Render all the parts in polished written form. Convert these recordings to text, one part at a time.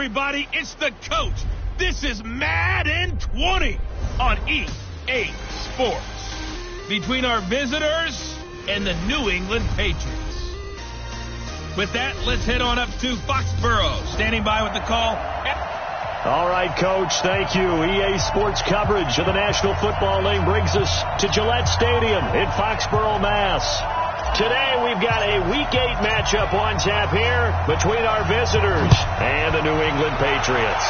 everybody. It's the coach. This is Madden 20 on EA Sports. Between our visitors and the New England Patriots. With that, let's head on up to Foxborough. Standing by with the call. All right, Coach, thank you. EA Sports coverage of the National Football League brings us to Gillette Stadium in Foxborough, Mass. Today, we've got a Week 8 matchup on tap here between our visitors and the New England Patriots.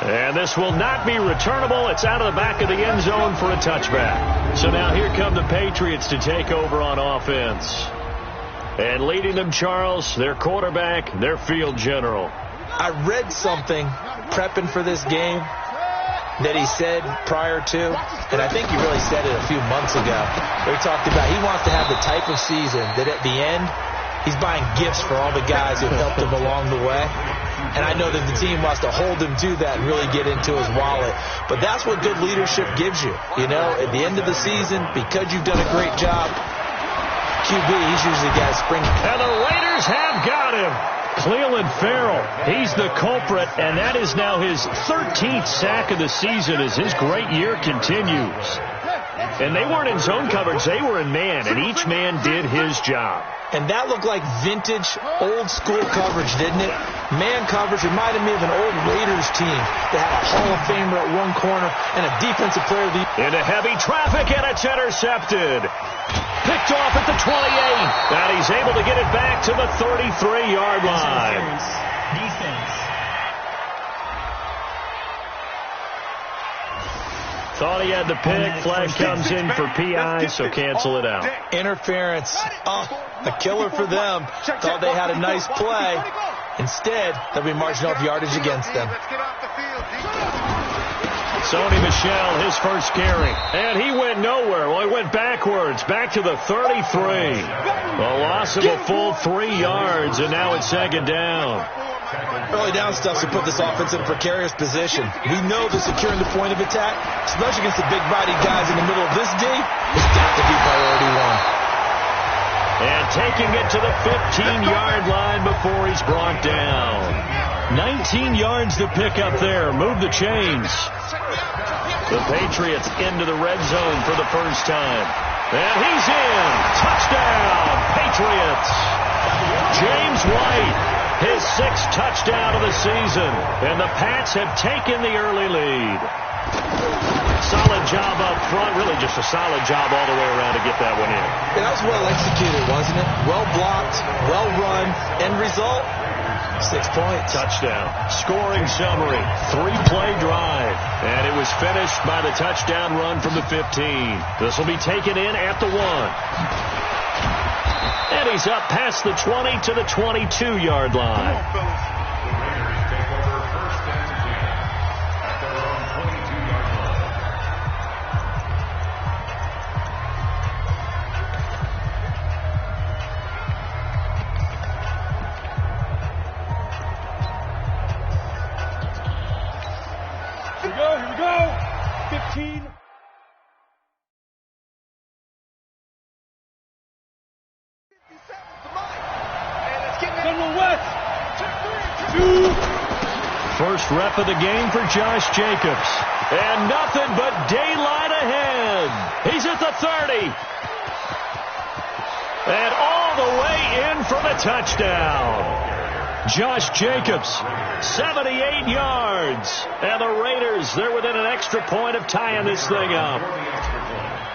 And this will not be returnable. It's out of the back of the end zone for a touchback. So now here come the Patriots to take over on offense. And leading them, Charles, their quarterback, their field general. I read something prepping for this game that he said prior to, and I think he really said it a few months ago, where he talked about he wants to have the type of season that at the end, he's buying gifts for all the guys who helped him along the way. And I know that the team wants to hold him to that and really get into his wallet. But that's what good leadership gives you. You know, at the end of the season, because you've done a great job, QB, he's usually got a spring. And the Raiders have got him. Cleveland Farrell, he's the culprit, and that is now his 13th sack of the season as his great year continues. And they weren't in zone coverage, they were in man, and each man did his job. And that looked like vintage, old-school coverage, didn't it? Man coverage reminded me of an old Raiders team that had a Hall of Famer at one corner and a defensive player. Into heavy traffic, and it's intercepted. Picked off at the 28. And he's able to get it back to the 33-yard line. Defense. Thought he had the pick. Flag comes in for PI, so cancel it out. Interference. A killer for them. Thought they had a nice play. Instead, they'll be marching off yardage against them. Sony Michel, his first carry. And he went nowhere. Well, he went backwards, back to the 33. A loss of a full 3 yards, and now it's second down. Early down stuff to put this offense in a precarious position. We know that securing the point of attack, especially against the big-bodied guys in the middle of this D, has got to be priority one. And taking it to the 15-yard line before he's brought down. 19 yards to pick up there. Move the chains. The Patriots into the red zone for the first time. And he's in. Touchdown, Patriots. James White, his 6th touchdown of the season. And the Pats have taken the early lead. Solid job up front. Really just a solid job all the way around to get that one in. And that was well executed, wasn't it? Well blocked, well run. End result, 6 points. Touchdown. Scoring summary. 3-play drive. And it was finished by the touchdown run from the 15. This will be taken in at the 1. And he's up past the 20 to the 22-yard line. Here we go. 15. First rep of the game for Josh Jacobs. And nothing but daylight ahead. He's at the 30. And all the way in for the touchdown. Josh Jacobs, 78 yards. And the Raiders, they're within an extra point of tying this thing up.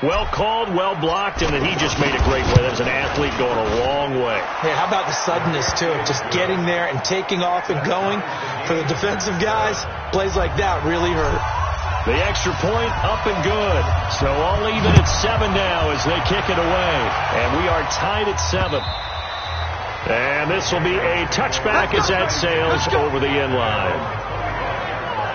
Well called, well blocked, and then he just made a great play. That was an athlete going a long way. Hey, how about the suddenness, too? Just getting there and taking off and going. For the defensive guys, plays like that really hurt. The extra point up and good. So all even at 7 now as they kick it away. And we are tied at 7. And this will be a touchback as that sails over the end line.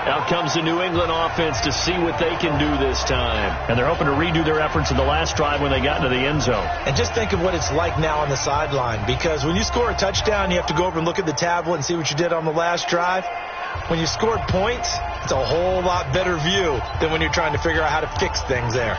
Out comes the New England offense to see what they can do this time. And they're hoping to redo their efforts in the last drive when they got into the end zone. And just think of what it's like now on the sideline. Because when you score a touchdown, you have to go over and look at the tablet and see what you did on the last drive. When you scored points, it's a whole lot better view than when you're trying to figure out how to fix things there.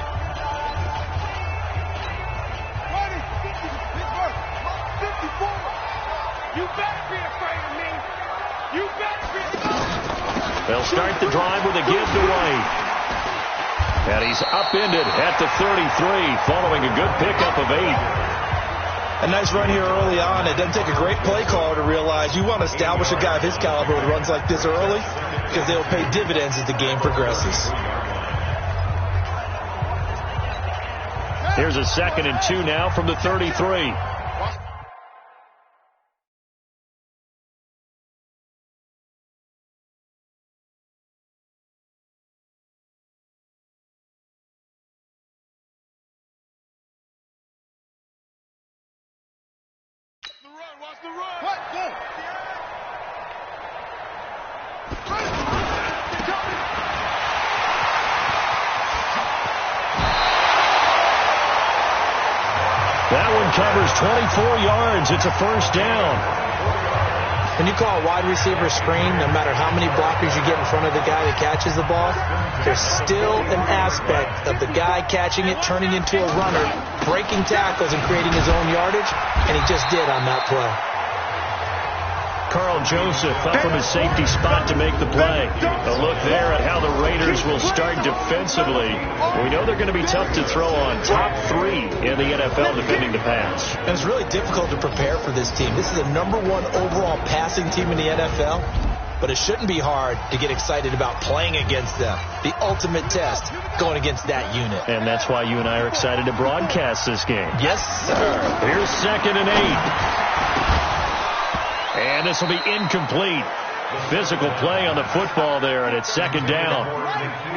They'll start the drive with a give to White. And he's upended at the 33, following a good pickup of 8. A nice run here early on. It doesn't take a great play caller to realize you want to establish a guy of his caliber with runs like this early, because they'll pay dividends as the game progresses. Here's a 2nd and 2 now from the 33. Watch the run. What? Go. That one covers 24 yards. It's a first down. When you call a wide receiver screen, no matter how many blockers you get in front of the guy that catches the ball, there's still an aspect of the guy catching it, turning into a runner, breaking tackles and creating his own yardage, and he just did on that play. Carl Joseph up from his safety spot to make the play. A look there at how the Raiders will start defensively. We know they're going to be tough to throw on. Top 3 in the NFL defending the pass. And it's really difficult to prepare for this team. This is the #1 overall passing team in the NFL, but it shouldn't be hard to get excited about playing against them. The ultimate test going against that unit. And that's why you and I are excited to broadcast this game. Yes, sir. Here's 2nd and 8. And this will be incomplete. Physical play on the football there, and it's 2nd down.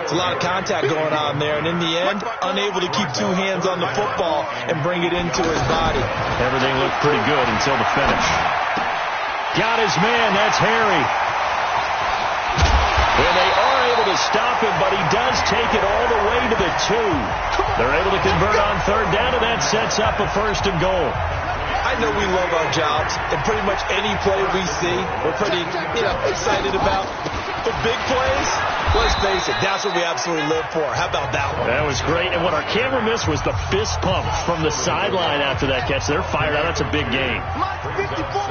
It's a lot of contact going on there, and in the end, unable to keep 2 hands on the football and bring it into his body. Everything looked pretty good until the finish. Got his man. That's Harry. And they are able to stop him, but he does take it all the way to the 2. They're able to convert on 3rd down, and that sets up a 1st and goal. I know we love our jobs, and pretty much any play we see, we're pretty, excited about. But big plays, let's face it, that's what we absolutely live for. How about that one? That was great, and what our camera missed was the fist pump from the sideline after that catch. They're fired out. That's a big game.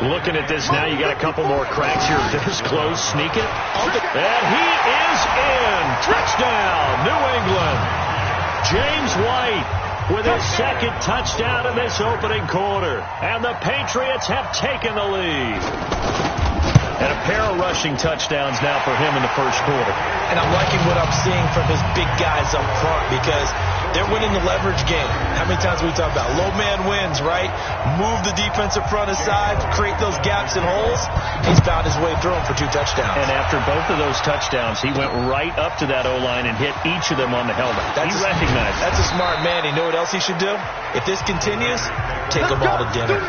Looking at this now, you got a couple more cracks here. This close, sneak it. And he is in. Touchdown, New England. James White with his 2nd touchdown in this opening quarter. And the Patriots have taken the lead. And a pair of rushing touchdowns now for him in the 1st quarter. And I'm liking what I'm seeing from his big guys up front, because they're winning the leverage game. How many times we talk about low man wins, right? Move the defensive front aside, create those gaps and holes. He's found his way through them for 2 touchdowns. And after both of those touchdowns, he went right up to that O-line and hit each of them on the helmet. He recognized it. That's a smart man. You know what else he should do? If this continues, take them all to dinner.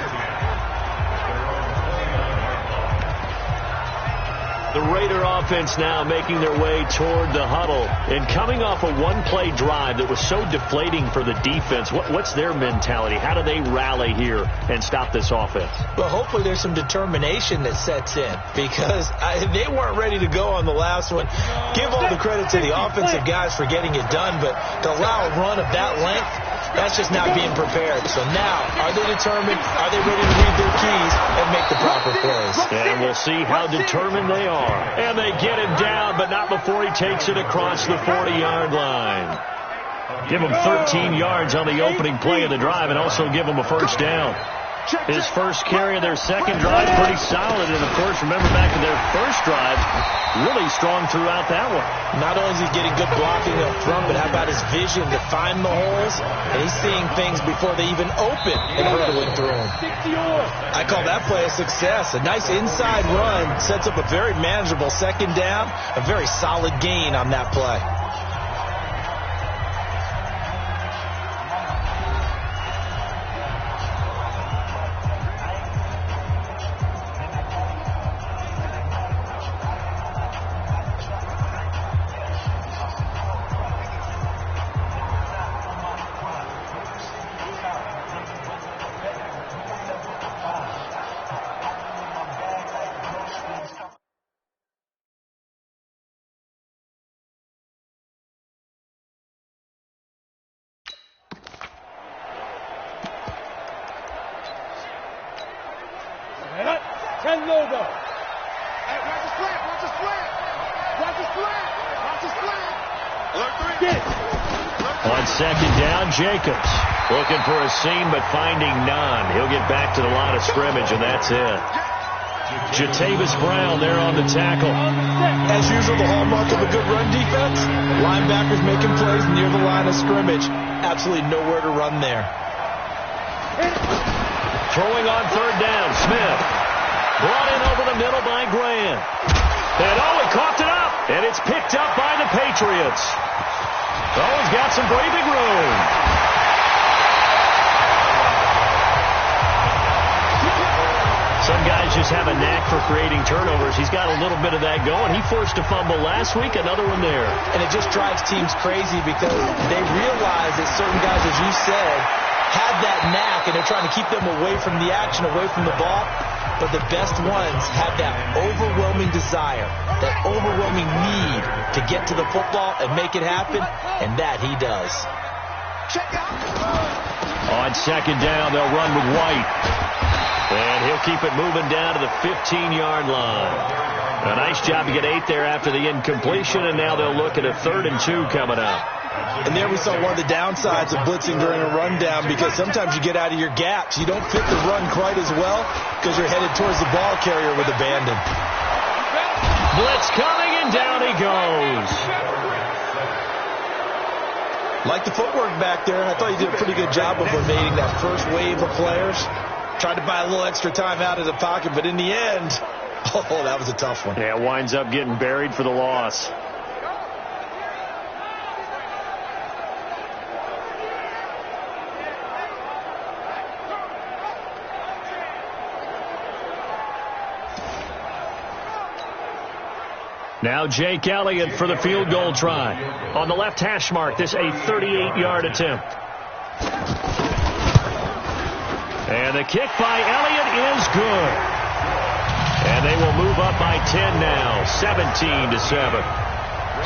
The Raider offense now making their way toward the huddle. And coming off a one-play drive that was so deflating for the defense, what's their mentality? How do they rally here and stop this offense? Well, hopefully there's some determination that sets in, because they weren't ready to go on the last one. Give all the credit to the offensive guys for getting it done, but to allow a run of that length, that's just not being prepared. So now, are they determined? Are they ready to read their keys and make the proper plays? And we'll see how determined they are. And they get him down, but not before he takes it across the 40-yard line. Give him 13 yards on the opening play of the drive, and also give him a 1st down. His first carry of their 2nd drive, pretty solid. And, of course, remember back to their 1st drive, really strong throughout that one. Not only is he getting good blocking up front, but how about his vision to find the holes? And he's seeing things before they even open and hurtling through them. I call that play a success. A nice inside run sets up a very manageable 2nd down, a very solid gain on that play. Ten logo. Hey, watch the slant. Watch the slant. Watch the On second down, Jacobs looking for a seam but finding none. He'll get back to the line of scrimmage, and that's it. Jatavis Brown there on the tackle. As usual, the hallmark of a good run defense, linebackers making plays near the line of scrimmage. Absolutely nowhere to run there. Throwing on third down, Smith. Brought in over the middle by Grant. And he coughed it up. And it's picked up by the Patriots. He's got some breathing room. Some guys just have a knack for creating turnovers. He's got a little bit of that going. He forced a fumble last week, another one there. And it just drives teams crazy because they realize that certain guys, as you said, have that knack, and they're trying to keep them away from the action, away from the ball. But the best ones have that overwhelming desire, that overwhelming need to get to the football and make it happen, and that he does. On second down, they'll run with White. And he'll keep it moving down to the 15-yard line. A nice job to get 8 there after the incompletion, and now they'll look at a 3rd and 2 coming up. And there we saw one of the downsides of blitzing during a rundown, because sometimes you get out of your gaps. You don't fit the run quite as well because you're headed towards the ball carrier with abandon. Blitz coming, and down he goes. Like the footwork back there, I thought he did a pretty good job of evading that first wave of players. Tried to buy a little extra time out of the pocket, but in the end, that was a tough one. Yeah, winds up getting buried for the loss. Now Jake Elliott for the field goal try. On the left hash mark, this a 38-yard attempt. And the kick by Elliott is good. And they will move up by 10 now, 17-7.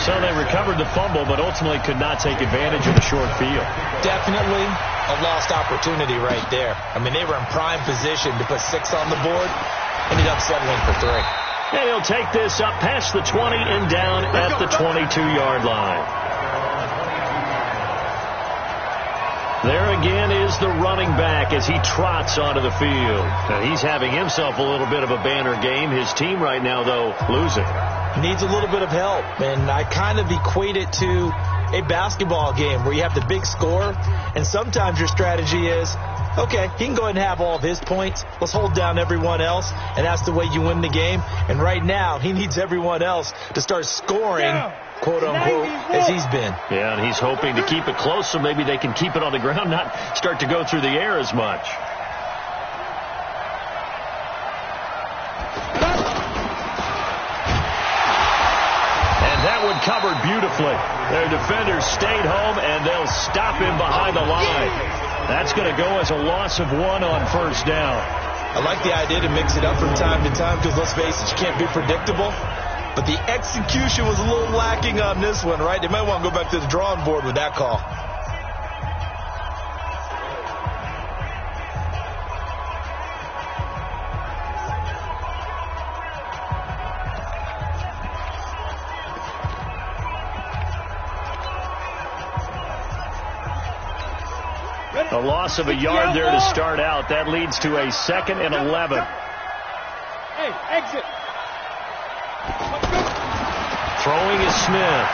So they recovered the fumble, but ultimately could not take advantage of the short field. Definitely a lost opportunity right there. I mean, they were in prime position to put 6 on the board. Ended up settling for 3. And he'll take this up past the 20 and down at the 22-yard line. There again is the running back as he trots onto the field. And he's having himself a little bit of a banner game. His team right now, though, losing. Needs a little bit of help. And I kind of equate it to a basketball game where you have the big score. And sometimes your strategy is, okay, he can go ahead and have all of his points. Let's hold down everyone else. And that's the way you win the game. And right now, he needs everyone else to start scoring, quote-unquote, as he's been. Yeah, and he's hoping to keep it close so maybe they can keep it on the ground, not start to go through the air as much. And that one covered beautifully. Their defenders stayed home, and they'll stop him behind the line. That's going to go as a loss of 1 on first down. I like the idea to mix it up from time to time because, let's face it, you can't be predictable. But the execution was a little lacking on this one, right? They might want to go back to the drawing board with that call. A loss of a yard there to start out. That leads to a 2nd and 11. Hey, exit. Throwing is Smith.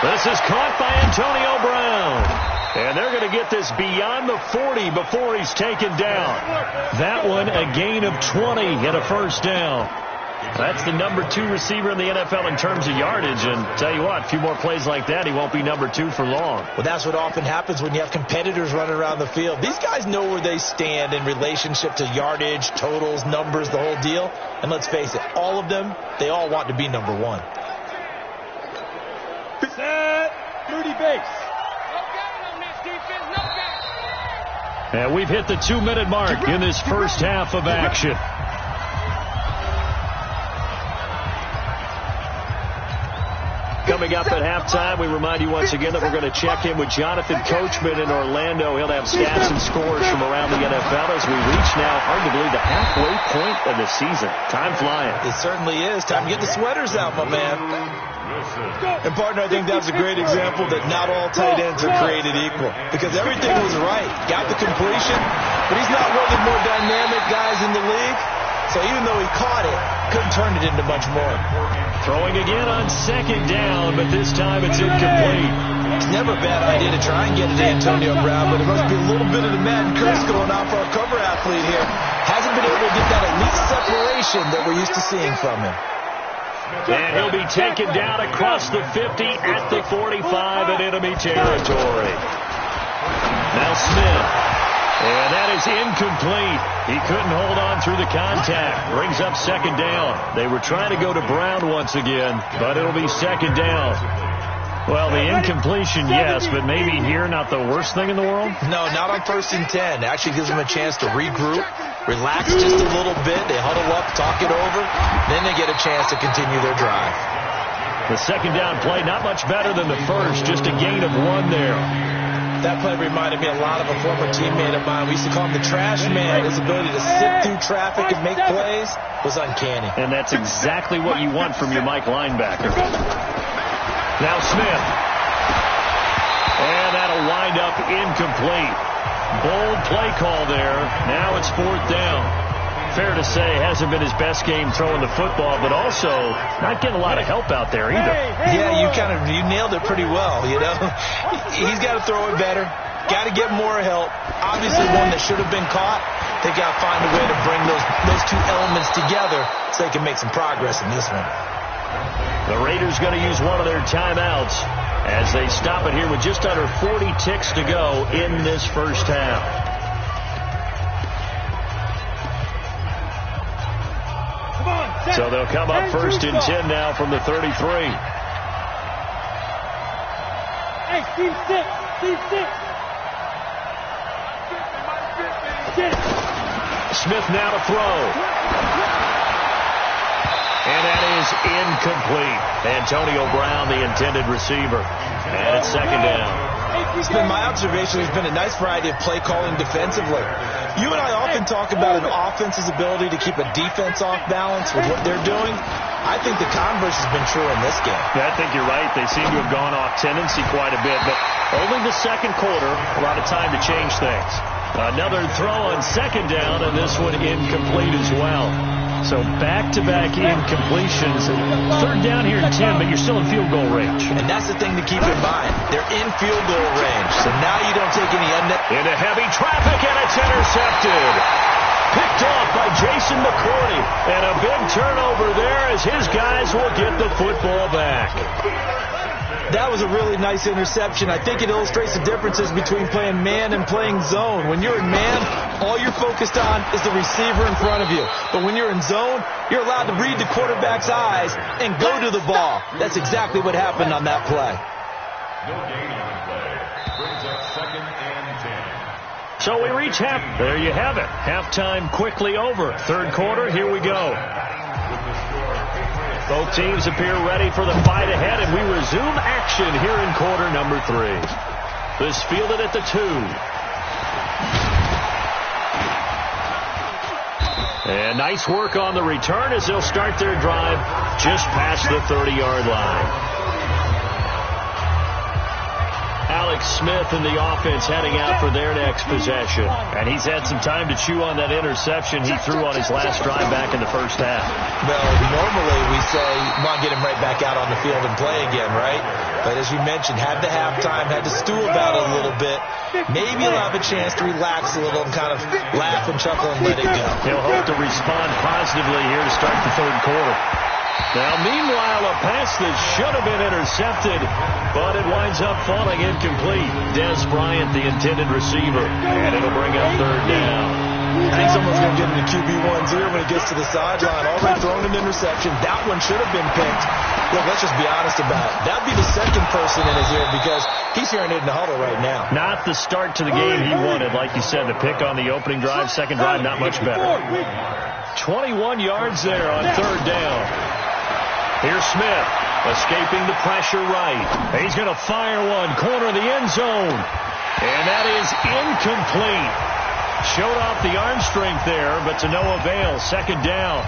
This is caught by Antonio Brown. And they're going to get this beyond the 40 before he's taken down. That one a gain of 20 and a first down. That's the number 2 receiver in the NFL in terms of yardage. And tell you what, a few more plays like that, he won't be number 2 for long. Well, that's what often happens when you have competitors running around the field. These guys know where they stand in relationship to yardage, totals, numbers, the whole deal. And let's face it, all of them, they all want to be number 1. Set. Rudy base. And we've hit the 2-minute mark in this first half of action. Coming up at halftime, we remind you once again that we're going to check in with Jonathan Coachman in Orlando. He'll have stats and scores from around the NFL as we reach now, hard to believe, the halfway point of the season. Time flying. It certainly is. Time to get the sweaters out, my man. And, partner, I think that was a great example that not all tight ends are created equal, because everything was right. Got the completion, but he's not one of the more dynamic guys in the league. So even though he caught it, couldn't turn it into much more. Throwing again on second down, but this time it's incomplete. It's never a bad idea to try and get it to Antonio Brown, but it must be a little bit of the Madden curse going on for our cover athlete here. Hasn't been able to get that elite separation that we're used to seeing from him. And he'll be taken down across the 50 at the 45 in enemy territory. Now Smith. And that is incomplete. He couldn't hold on through the contact. Brings up second down. They were trying to go to Brown once again, but it'll be second down. Well, the incompletion, yes, but maybe here not the worst thing in the world? No, not on 1st and 10. It actually gives them a chance to regroup, relax just a little bit. They huddle up, talk it over. Then they get a chance to continue their drive. The second down play, not much better than the first, just a gain of 1 there. That play reminded me a lot of a former teammate of mine. We used to call him the trash man. His ability to sit through traffic and make plays was uncanny. And that's exactly what you want from your Mike linebacker. Now Smith. And that'll wind up incomplete. Bold play call there. Now it's 4th down. Fair to say, hasn't been his best game throwing the football, but also not getting a lot of help out there either. Yeah, you nailed it pretty well, you know. He's got to throw it better. Got to get more help. Obviously one that should have been caught. They got to find a way to bring those two elements together so they can make some progress in this one. The Raiders going to use one of their timeouts as they stop it here with just under 40 ticks to go in this first half. So they'll come up 1st and 10 now from the 33. Hey, Steve, sit. Smith now to throw. And that is incomplete. Antonio Brown, the intended receiver. And it's second down. It's been my observation. There's been a nice variety of play calling defensively. You and I often talk about an offense's ability to keep a defense off balance with what they're doing. I think the converse has been true in this game. Yeah, I think you're right. They seem to have gone off tendency quite a bit, but only the second quarter, a lot of time to change things. Another throw on second down, and this one incomplete as well. So back-to-back incompletions. 3rd down here in 10, but you're still in field goal range. And that's the thing to keep in mind. They're in field goal range, so now you don't take any into heavy traffic, and it's intercepted. Picked off by Jason McCourty. And a big turnover there as his guys will get the football back. That was a really nice interception. I think it illustrates the differences between playing man and playing zone. When you're in man, all you're focused on is the receiver in front of you. But when you're in zone, you're allowed to read the quarterback's eyes and go to the ball. That's exactly what happened on that play. No gain on the play. Brings up 2nd and 10. So we reach half. There you have it. Halftime quickly over. 3rd quarter, here we go. Both teams appear ready for the fight ahead, and we resume action here in quarter number 3. This fielded at the 2. And nice work on the return as they'll start their drive just past the 30-yard line. Alex Smith in the offense heading out for their next possession. And he's had some time to chew on that interception he threw on his last drive back in the first half. Well, normally we say, come on, get him right back out on the field and play again, right? But as you mentioned, had the halftime, had to stew about it a little bit. Maybe he'll have a chance to relax a little and kind of laugh and chuckle and let it go. He'll hope to respond positively here to start the 3rd quarter. Now, meanwhile, a pass that should have been intercepted, but it winds up falling incomplete. Des Bryant, the intended receiver, and it'll bring up 3rd down. I think someone's going to get into QB1's ear when he gets to the sideline. Already thrown an interception. That one should have been picked. Look, let's just be honest about it. That'd be the second person in his ear because he's hearing it in the huddle right now. Not the start to the game he wanted. Like you said, the pick on the opening drive, second drive, not much better. 21 yards there on 3rd down. Here's Smith, escaping the pressure right. He's going to fire one, corner of the end zone. And that is incomplete. Showed off the arm strength there, but to no avail. Second down.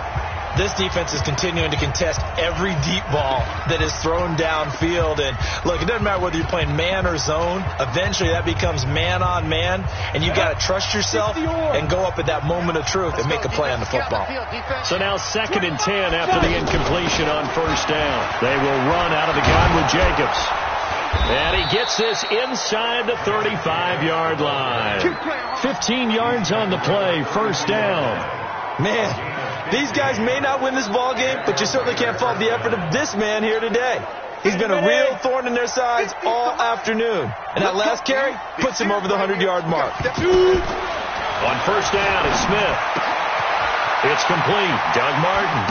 This defense is continuing to contest every deep ball that is thrown downfield. And look, it doesn't matter whether you're playing man or zone. Eventually, that becomes man on man, and you've got to trust yourself and go up at that moment of truth and make a play on the football. So now 2nd and 10 after the incompletion on first down. They will run out of the gun with Jacobs. And he gets this inside the 35-yard line. 15 yards on the play, first down. Man, these guys may not win this ball game, but you certainly can't fault the effort of this man here today. He's been a real thorn in their sides all afternoon. And that last carry puts him over the 100-yard mark. On first down, it's Smith. It's complete. Doug Martin.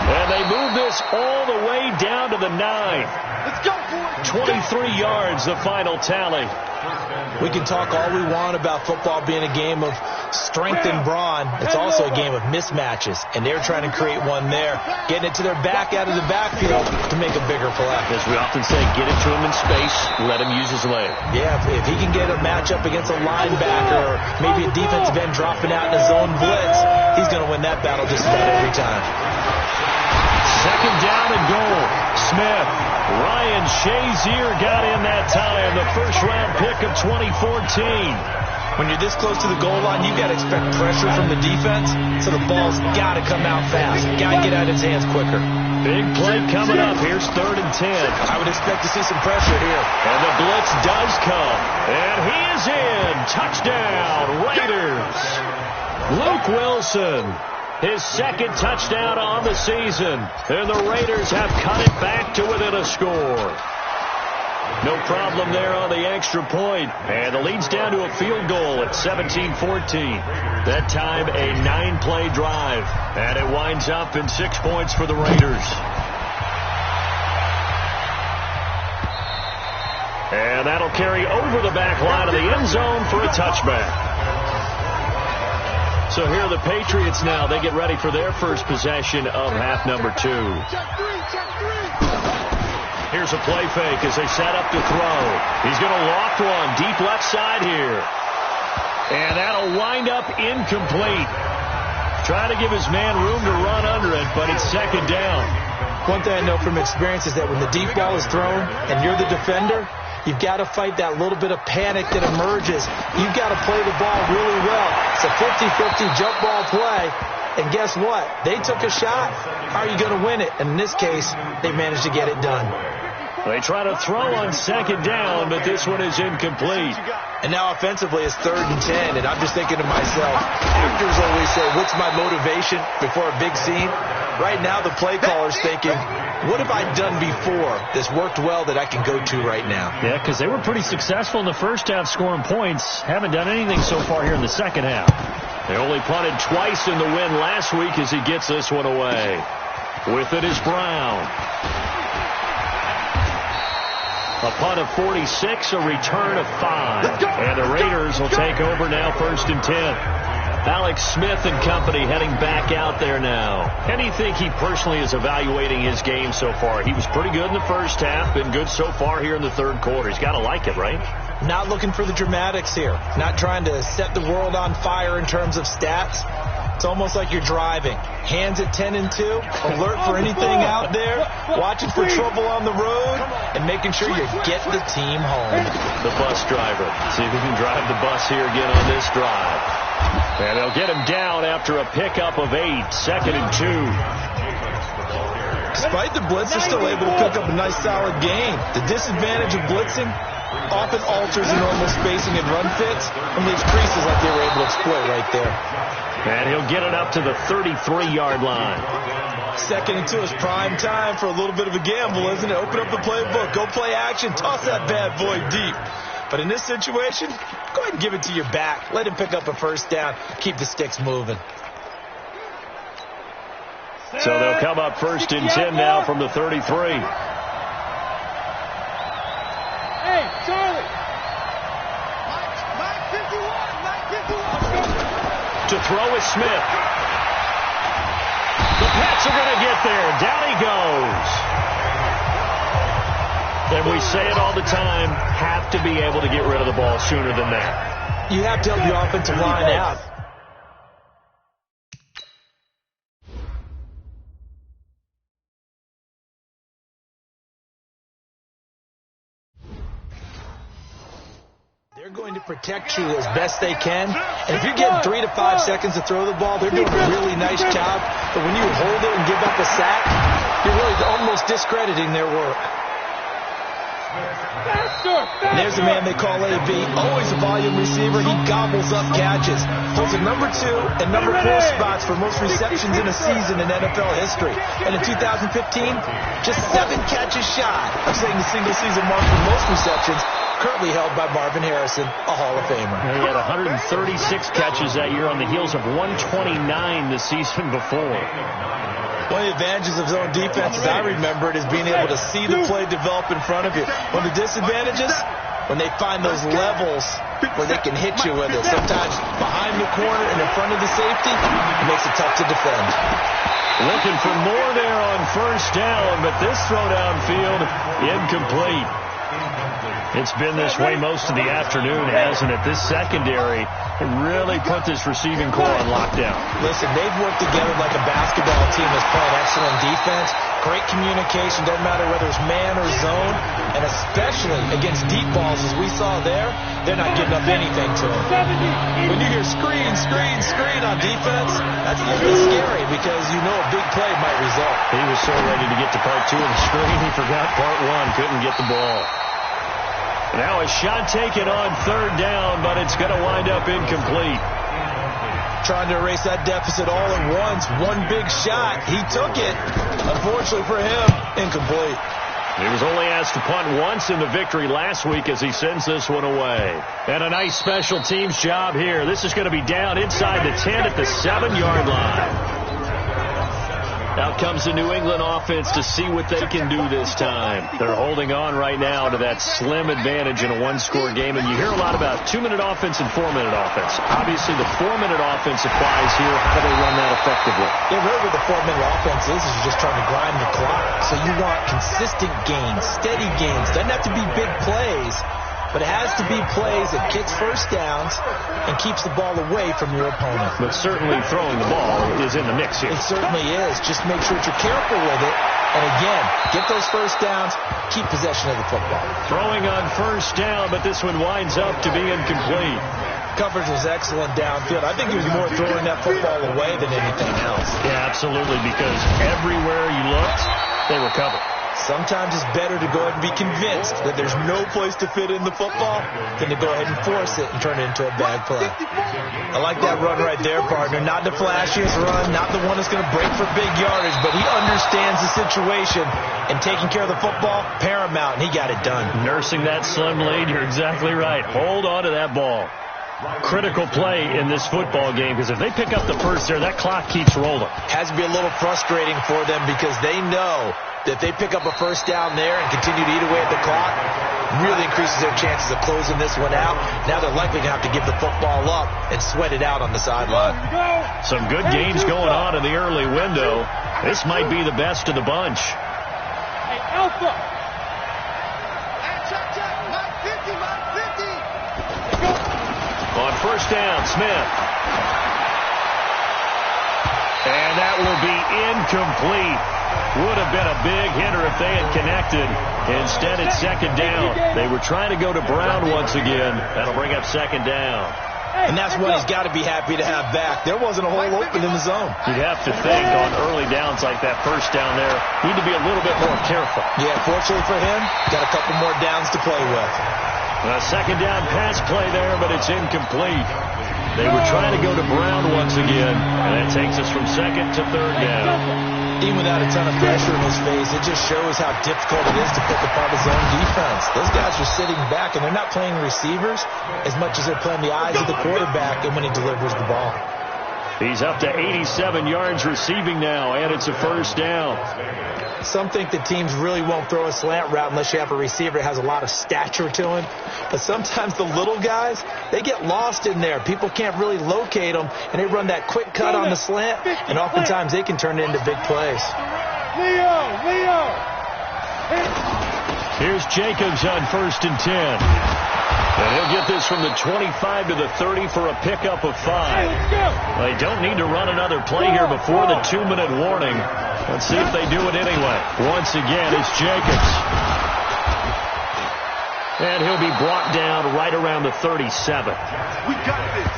And they move this all the way down to the 9. Let's go for it. 23 yards, the final tally. We can talk all we want about football being a game of strength and brawn. It's also a game of mismatches, and they're trying to create one there, getting it to their back out of the backfield to make a bigger play. As we often say, get it to him in space, let him use his leg. Yeah, if he can get a matchup against a linebacker or maybe a defensive end dropping out in a zone blitz, he's going to win that battle just about every time. 2nd down and goal. Smith. Ryan Shazier got in that time. The first-round pick of 2014. When you're this close to the goal line, you've got to expect pressure from the defense, so the ball's got to come out fast. Got to get out of his hands quicker. Big play coming up. Here's 3rd and 10. I would expect to see some pressure here. And the blitz does come. And he is in. Touchdown, Raiders. Luke Wilson. His 2nd touchdown on the season. And the Raiders have cut it back to within a score. No problem there on the extra point. And the lead's down to a field goal at 17-14. That time a 9-play drive. And it winds up in 6 points for the Raiders. And that'll carry over the back line of the end zone for a touchback. So here are the Patriots now. They get ready for their first possession of half number 2. Here's a play fake as they set up to throw. He's going to loft one deep left side here. And that'll wind up incomplete. Trying to give his man room to run under it, but it's 2nd down. One thing I know from experience is that when the deep ball is thrown and you're the defender, you've got to fight that little bit of panic that emerges. You've got to play the ball really well. It's a 50-50 jump ball play. And guess what? They took a shot. How are you going to win it? And in this case, they managed to get it done. They try to throw on 2nd down, but this one is incomplete. And now offensively it's 3rd and 10. And I'm just thinking to myself, actors always say, what's my motivation before a big scene? Right now the play caller's thinking, what have I done before that's worked well that I can go to right now? Yeah, because they were pretty successful in the first half scoring points. Haven't done anything so far here in the second half. They only punted twice in the win last week as he gets this one away. With it is Brown. A punt of 46, a return of 5. And the Raiders will take over now 1st and 10. Alex Smith and company heading back out there now. How do you think he personally is evaluating his game so far? He was pretty good in the first half, been good so far here in the 3rd quarter. He's got to like it, right? Not looking for the dramatics here. Not trying to set the world on fire in terms of stats. It's almost like you're driving. Hands at 10 and 2, alert for anything out there, watching for trouble on the road, and making sure you get the team home. The bus driver. See if he can drive the bus here again on this drive. And they'll get him down after a pickup of 8, 2nd and 2. Despite the blitz, they're still able to pick up a nice solid gain. The disadvantage of blitzing often alters the normal spacing and run fits and leaves creases like they were able to exploit right there. And he'll get it up to the 33-yard line. 2nd and 2 is prime time for a little bit of a gamble, isn't it? Open up the playbook, go play action, toss that bad boy deep. But in this situation, go ahead and give it to your back. Let him pick up a 1st down. Keep the sticks moving. So they'll come up 1st and 10 now from the 33. Hey, Charlie. Mike 51. To throw is Smith. The Pats are going to get there. Down he goes. And we say it all the time, have to be able to get rid of the ball sooner than that. You have to help your offensive line out. They're going to protect you as best they can. And if you're getting 3 to 5 seconds to throw the ball, they're doing a really nice job. But when you hold it and give up a sack, you're really almost discrediting their work. And there's the man they call AB. Always a volume receiver. He gobbles up catches. Holds a number 2 and number 4 spots for most receptions in a season in NFL history. And in 2015, just 7 catches shy of setting the single-season mark for most receptions, currently held by Marvin Harrison, a Hall of Famer. He had 136 catches that year on the heels of 129 the season before. One of the advantages of zone defense, as I remember it, is being able to see the play develop in front of you. One of the disadvantages, when they find those levels where they can hit you with it, sometimes behind the corner and in front of the safety, it makes it tough to defend. Looking for more there on first down, but this throw downfield, incomplete. It's been this way most of the afternoon, hasn't it? This secondary really put this receiving core on lockdown. Listen, they've worked together like a basketball team that's playing excellent defense. Great communication, doesn't matter whether it's man or zone. And especially against deep balls, as we saw there, they're not giving up anything to them. When you hear screen, screen, screen on defense, that's a little bit scary because you know a big play might result. He was so ready to get to part 2 of the screen, he forgot part 1, couldn't get the ball. Now a shot taken on third down, but it's going to wind up incomplete. Trying to erase that deficit all at once. One big shot. He took it. Unfortunately for him, incomplete. He was only asked to punt once in the victory last week as he sends this one away. And a nice special teams job here. This is going to be down inside the 10 at the 7-yard line. Out comes the New England offense to see what they can do this time. They're holding on right now to that slim advantage in a one-score game. And you hear a lot about 2-minute offense and 4-minute offense. Obviously, the 4-minute offense applies here. How do they run that effectively? Yeah, really what the 4-minute offense is you're just trying to grind the clock. So you want consistent gains, steady gains. Doesn't have to be big plays, but it has to be plays that gets first downs and keeps the ball away from your opponent. But certainly throwing the ball is in the mix here. It certainly is. Just make sure that you're careful with it. And again, get those first downs, keep possession of the football. Throwing on first down, but this one winds up to be incomplete. Coverage was excellent downfield. I think he was more throwing that football away than anything else. Yeah, absolutely, because everywhere you looked, they were covered. Sometimes it's better to go ahead and be convinced that there's no place to fit in the football than to go ahead and force it and turn it into a bad play. I like that run right there, partner. Not the flashiest run, not the one that's going to break for big yardage, but he understands the situation, and taking care of the football, paramount, and he got it done. Nursing that slim lead, you're exactly right. Hold on to that ball. Critical play in this football game, because if they pick up the first there, that clock keeps rolling. Has to be a little frustrating for them because they know that they pick up a first down there and continue to eat away at the clock, really increases their chances of closing this one out. Now they're likely to have to give the football up and sweat it out on the sideline. Some good games going on in the early window. This might be the best of the bunch. Hey, Alpha. On first down, Smith. And that will be incomplete. Would have been a big hitter if they had connected. Instead, it's second down. They were trying to go to Brown once again. That'll bring up second down. And that's what he's got to be happy to have back. There wasn't a hole open in the zone. You'd have to think on early downs like that first down there, need to be a little bit more careful. Yeah, fortunately for him, got a couple more downs to play with. A second down pass play there, but it's incomplete. They were trying to go to Brown once again, and that takes us from second to third down. Even without a ton of pressure in his face, it just shows how difficult it is to pick apart his own defense. Those guys are sitting back, and they're not playing receivers as much as they're playing the eyes of the quarterback and when he delivers the ball. He's up to 87 yards receiving now, and it's a first down. Some think that teams really won't throw a slant route unless you have a receiver that has a lot of stature to him. But sometimes the little guys, they get lost in there. People can't really locate them, and they run that quick cut on the slant, and oftentimes they can turn it into big plays. Leo! Here's Jacobs on 1st and 10. And he'll get this from the 25 to the 30 for a pickup of 5. They don't need to run another play here before the 2-minute warning. Let's see if they do it anyway. Once again, it's Jacobs. And he'll be brought down right around the 37. We got this.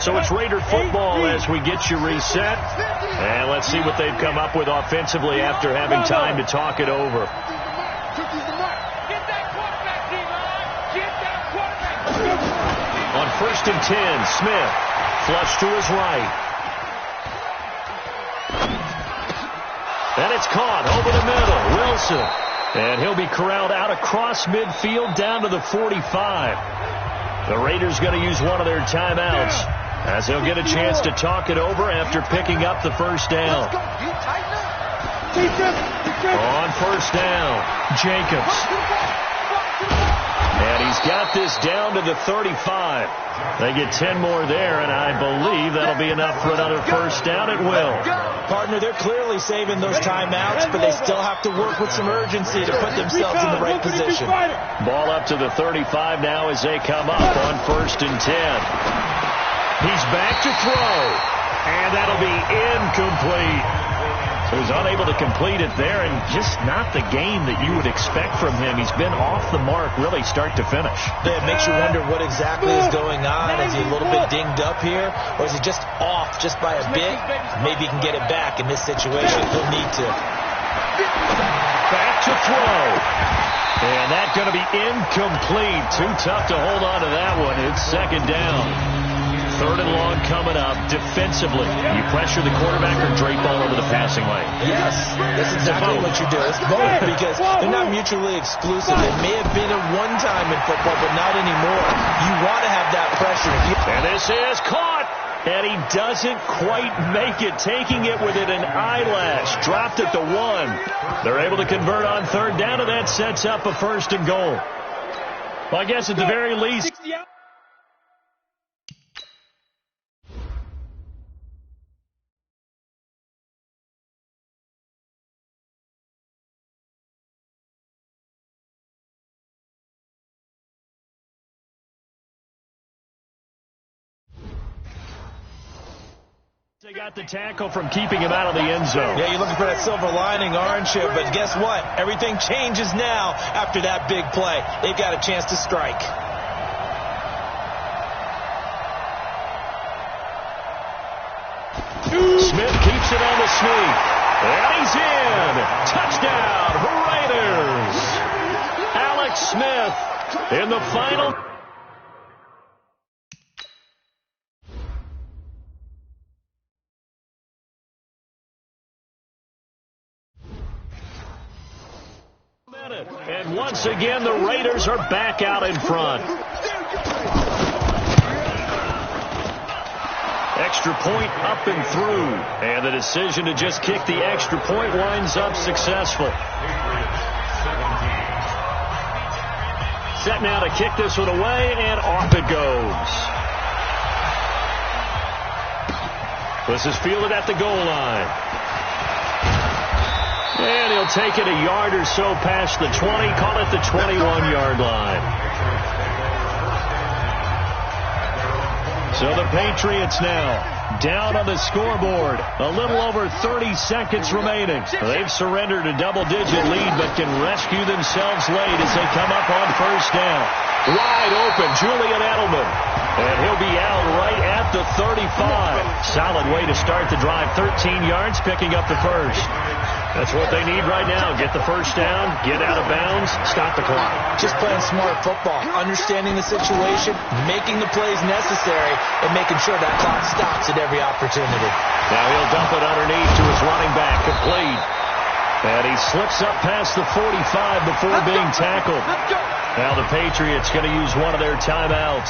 So it's Raider football as we get you reset. And let's see what they've come up with offensively after having time to talk it over. On 1st and 10, Smith. Flush to his right. And it's caught over the middle. Wilson. And he'll be corralled out across midfield down to the 45. The Raiders going to use one of their timeouts, as he'll get a chance to talk it over after picking up the first down. On 1st down, Jacobs. And he's got this down to the 35. They get 10 more there, and I believe that'll be enough for another first down. It will. Partner, they're clearly saving those timeouts, but they still have to work with some urgency to put themselves in the right position. Ball up to the 35 now as they come up on 1st and 10. He's back to throw, and that'll be incomplete. So he's unable to complete it there, and just not the game that you would expect from him. He's been off the mark really start to finish. It makes you wonder what exactly is going on. Is he a little bit dinged up here, or is he just off just by a bit? Maybe he can get it back in this situation. He'll need to. Back to throw. And that's going to be incomplete. Too tough to hold on to that one. It's 2nd down. 3rd and long coming up. Defensively, you pressure the quarterback or drape all over the passing lane? Yes, that's exactly what you do. It's both, because they're not mutually exclusive. It may have been at one time in football, but not anymore. You want to have that pressure. And this is caught. And he doesn't quite make it, taking it within an eyelash. Dropped at the 1. They're able to convert on 3rd down, and that sets up a 1st and goal. Well, I guess at the very least, they got the tackle from keeping him out of the end zone. Yeah, you're looking for that silver lining, aren't you? But guess what? Everything changes now after that big play. They've got a chance to strike. Smith keeps it on the sneak. And he's in. Touchdown, Raiders. Alex Smith in the final. And once again, the Raiders are back out in front. Extra point up and through. And the decision to just kick the extra point winds up successful. Set now to kick this one away, and off it goes. This is fielded at the goal line. And he'll take it a yard or so past the 20, call it the 21-yard line. So the Patriots now down on the scoreboard. A little over 30 seconds remaining. They've surrendered a double-digit lead, but can rescue themselves late as they come up on 1st down. Wide open, Julian Edelman. And he'll be out right at the 35. Solid way to start the drive. 13 yards, picking up the first. That's what they need right now. Get the first down, get out of bounds, stop the clock. Just playing smart football, understanding the situation, making the plays necessary, and making sure that clock stops at every opportunity. Now he'll dump it underneath to his running back, complete. And he slips up past the 45 before being tackled. Now the Patriots going to use one of their timeouts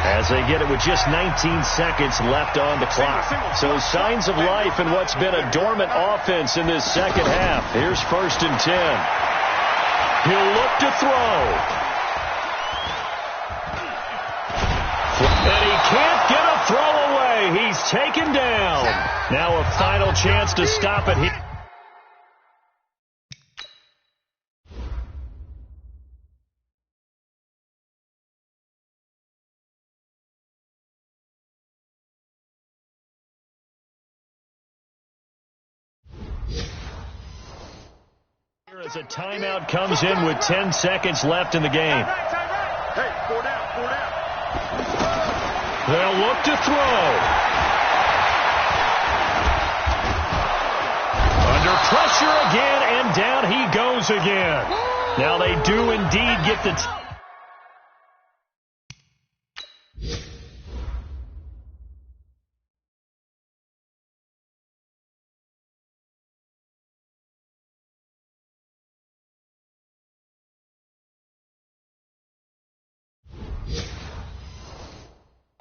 as they get it with just 19 seconds left on the clock. So signs of life in what's been a dormant offense in this second half. Here's 1st and 10. He'll look to throw. And he can't get a throw away. He's taken down. Now a final chance to stop it. As a timeout comes in with 10 seconds left in the game. Hey, 4 down, 4 down. They'll look to throw. Under pressure again, and down he goes again. Now they do indeed get the...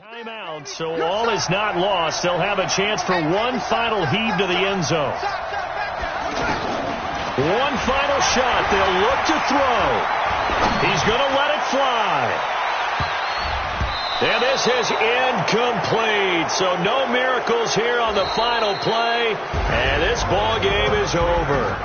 Timeout, so all is not lost. They'll have a chance for one final heave to the end zone. One final shot. They'll look to throw. He's going to let it fly. And this is incomplete. So no miracles here on the final play. And this ball game is over.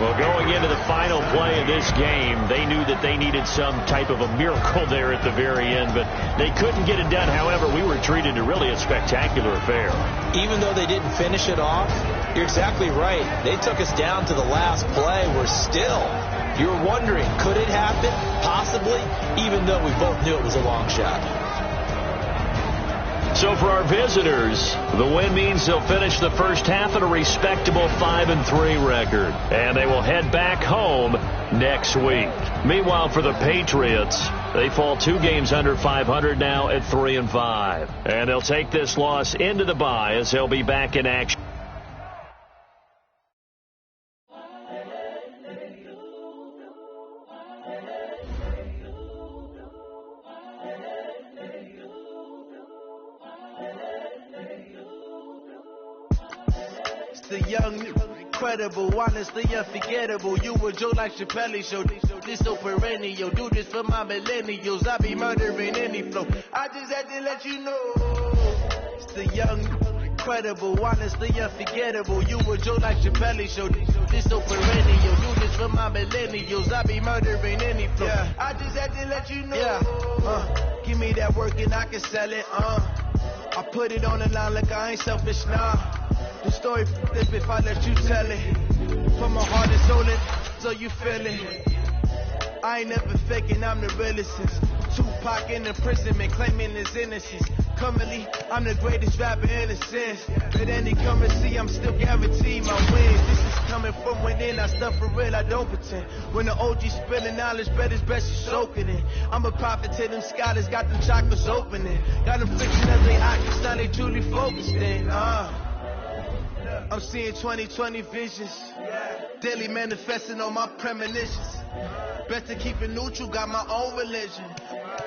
Well, going into the final play of this game, they knew that they needed some type of a miracle there at the very end, but they couldn't get it done. However, we were treated to really a spectacular affair. Even though they didn't finish it off, you're exactly right. They took us down to the last play. We're still, you're wondering, could it happen? Possibly, even though we both knew it was a long shot. So for our visitors, the win means they'll finish the first half at a respectable 5-3 record. And they will head back home next week. Meanwhile, for the Patriots, they fall 2 games under 500 now at 3-5. And they'll take this loss into the bye as they'll be back in action. The young, incredible, honestly unforgettable. You a Joe like Chappelle show. This so perennial. Do this for my millennials. I be murdering any flow. I just had to let you know. It's the young, incredible, honestly unforgettable. You a Joe like Chappelle show. This so perennial. Do this for my millennials. I be murdering any flow. Yeah. I just had to let you know. Yeah. Give me that work and I can sell it. I put it on the line like I ain't selfish now. The story flip if I let you tell it. Put my heart and soul in, so you feel it. I ain't never faking, I'm the realest since Tupac in imprisonment, claiming his innocence. Currently, I'm the greatest rapper in a sense. But any currency, I'm still guaranteed my wins. This is coming from within, I stuff for real, I don't pretend. When the OG spilling knowledge, bet it's best you soak it in. I'm a prophet to them scholars, got them chakras opening. Got them fixing up their eyes, now they truly focused in. I'm seeing 2020 visions, daily manifesting on my premonitions. Best to keep it neutral, got my own religion.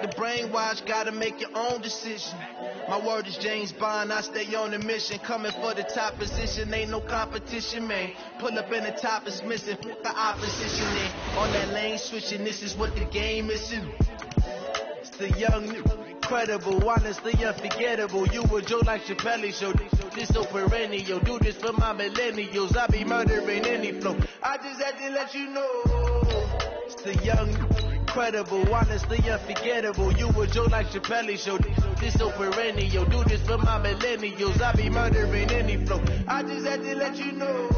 The brainwash, gotta make your own decision. My word is James Bond, I stay on a mission. Coming for the top position, ain't no competition, man. Pull up in the top is missing, fuck the opposition in. On that lane switching, this is what the game is in. It's the young, incredible, honestly unforgettable. You a Joe like Chappelle show. This so perennial. Do this for my millennials. I be murdering any flow. I just had to let you know. It's the young, incredible, honestly unforgettable. You a Joe like Chappelle show. This so perennial. Do this for my millennials. I be murdering any flow. I just had to let you know.